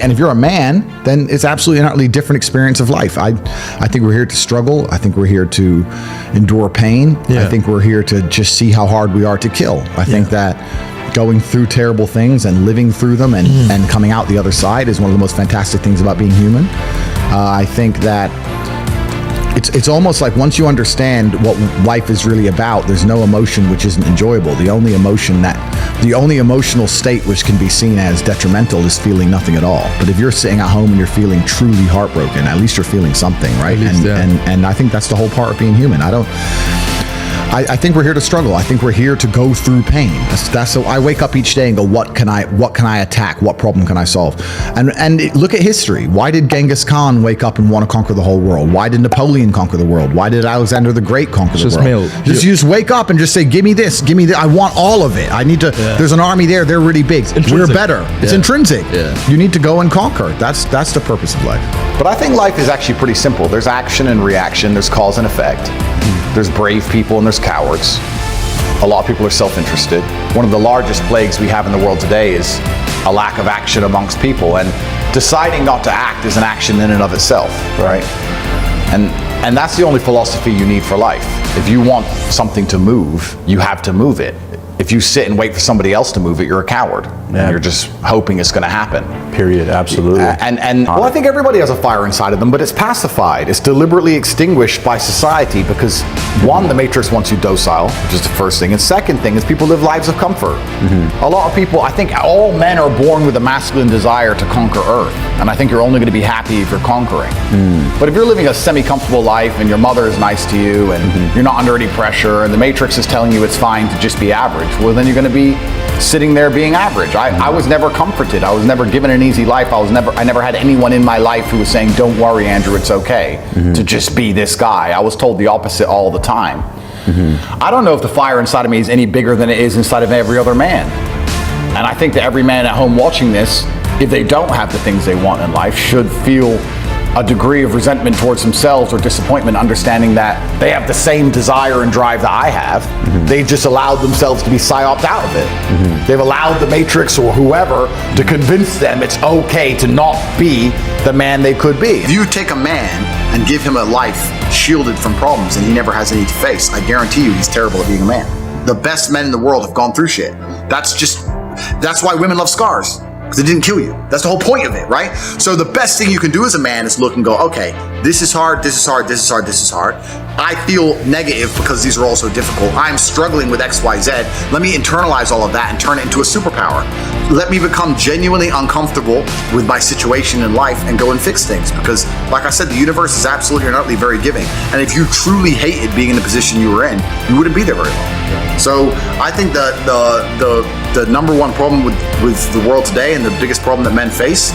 And if you're a man, then it's absolutely an utterly different experience of life. I think we're here to struggle. I think we're here to endure pain. Yeah. I think we're here to just see how hard we are to kill. I think that going through terrible things and living through them and coming out the other side is one of the most fantastic things about being human. I think that it's almost like once you understand what life is really about, there's no emotion which isn't enjoyable. The only emotional state which can be seen as detrimental is feeling nothing at all. But if you're sitting at home and you're feeling truly heartbroken, at least you're feeling something, right? And I think that's the whole part of being human. I think we're here to struggle. I think we're here to go through pain. That's so I wake up each day and go, what can I attack? What problem can I solve? And look at history. Why did Genghis Khan wake up and want to conquer the whole world? Why did Napoleon conquer the world? Why did Alexander the Great conquer the world? You just wake up and just say, give me this, give me that. I want all of it. I need to, there's an army there, they're really big. We're better. It's intrinsic. Yeah. You need to go and conquer. That's the purpose of life. But I think life is actually pretty simple. There's action and reaction. There's cause and effect. There's brave people and there's cowards. A lot of people are self-interested. One of the largest plagues we have in the world today is a lack of action amongst people, and deciding not to act is an action in and of itself, right? And that's the only philosophy you need for life. If you want something to move, you have to move it. If you sit and wait for somebody else to move it, you're a coward. Yeah. And you're just hoping it's going to happen. Period. Absolutely. Well, I think everybody has a fire inside of them, but it's pacified. It's deliberately extinguished by society because, one, the Matrix wants you docile, which is the first thing. And second thing is people live lives of comfort. A lot of people, I think all men are born with a masculine desire to conquer Earth. And I think you're only going to be happy if you're conquering. But if you're living a semi-comfortable life and your mother is nice to you and you're not under any pressure and the Matrix is telling you it's fine to just be average, well, then you're going to be sitting there being average. I was never comforted. I was never given an easy life. I never had anyone in my life who was saying, don't worry, Andrew, it's okay to just be this guy. I was told the opposite all the time. I don't know if the fire inside of me is any bigger than it is inside of every other man. And I think that every man at home watching this, if they don't have the things they want in life, should feel a degree of resentment towards themselves or disappointment, understanding that they have the same desire and drive that I have. They just allowed themselves to be psyoped out of it. They've allowed the Matrix or whoever to convince them it's okay to not be the man they could be. If you take a man and give him a life shielded from problems and he never has any to face, I guarantee you he's terrible at being a man. The best men in the world have gone through shit. That's why women love scars. Because it didn't kill you. That's the whole point of it, right? So the best thing you can do as a man is look and go, okay, this is hard, this is hard, this is hard, this is hard. I feel negative because these are all so difficult. I'm struggling with X, Y, Z. Let me internalize all of that and turn it into a superpower. Let me become genuinely uncomfortable with my situation in life and go and fix things. Because, like I said, the universe is absolutely and utterly very giving. And if you truly hated being in the position you were in, you wouldn't be there very long. So I think the number one problem with the world today and the biggest problem that men face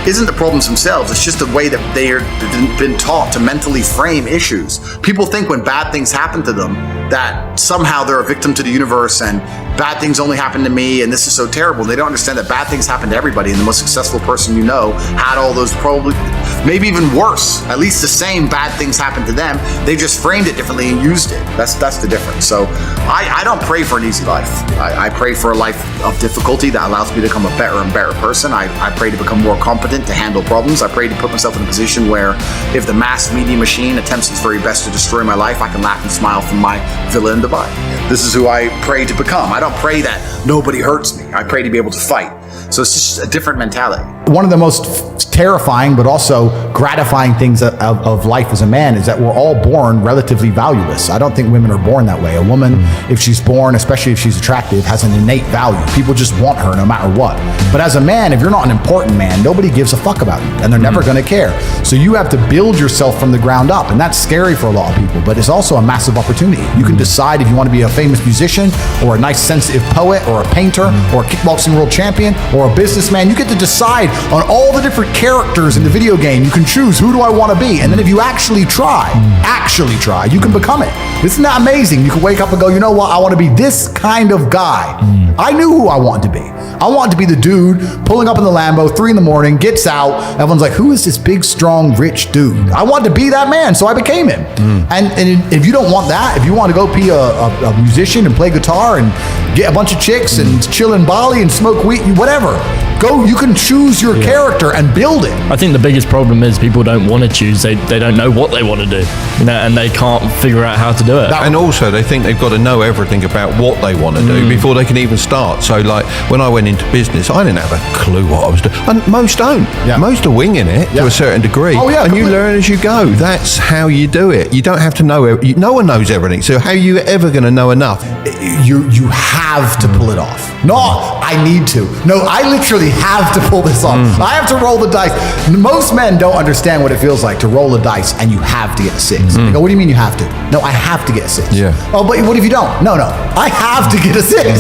isn't the problems themselves. It's just the way that they've been taught to mentally frame issues. People think when bad things happen to them that somehow they're a victim to the universe and bad things only happen to me and this is so terrible. They don't understand that bad things happen to everybody, and the most successful person you know had all those, probably maybe even worse, at least the same bad things happened to them. They just framed it differently and used it. That's the difference. So I don't pray for an easy life. I pray for a life of difficulty that allows me to become a better and better person. I pray to become more competent to handle problems. I pray to put myself in a position where if the mass media machine attempts its very best to destroy my life, I can laugh and smile from my villa in Dubai. This is who I pray to become. I don't pray that nobody hurts me. I pray to be able to fight. So it's just a different mentality. One of the most terrifying but also gratifying things of life as a man is that we're all born relatively valueless. I don't think women are born that way. A woman, if she's born, especially if she's attractive, has an innate value. People just want her no matter what. But as a man, if you're not an important man, nobody gives a fuck about you, and they're never going to care. So you have to build yourself from the ground up, and that's scary for a lot of people, but it's also a massive opportunity. You can decide if you want to be a famous musician or a nice sensitive poet or a painter or a kickboxing world champion or a businessman. You get to decide on all the different characters in the video game. You can choose, who do I want to be? And then if you actually try, you can become it. Isn't that amazing? You can wake up and go, you know what? I want to be this kind of guy. I knew who I wanted to be. I wanted to be the dude pulling up in the Lambo, 3 a.m, gets out. Everyone's like, who is this big, strong, rich dude? I wanted to be that man, so I became him. And if you don't want that, if you want to go be a musician and play guitar and get a bunch of chicks and chill in Bali and smoke weed, whatever, You can choose your character and build it. I think the biggest problem is people don't want to choose. They don't know what they want to do, and they can't figure out how to do it. And also they think they've got to know everything about what they want to do before they can even start. So like when I went into business, I didn't have a clue what I was doing. And most don't. Yeah. Most are winging it to a certain degree. Oh, yeah, and you learn as you go. That's how you do it. You don't have to know. No one knows everything. So how are you ever going to know enough? You have to pull it off. No, I need to. No, I literally have to pull this off. I have to roll the dice. Most men don't understand what it feels like to roll a dice and you have to get a 6. They go, what do you mean you have to? No, I have to get a 6. Yeah. Oh, but what if you don't? No, I have to get a 6.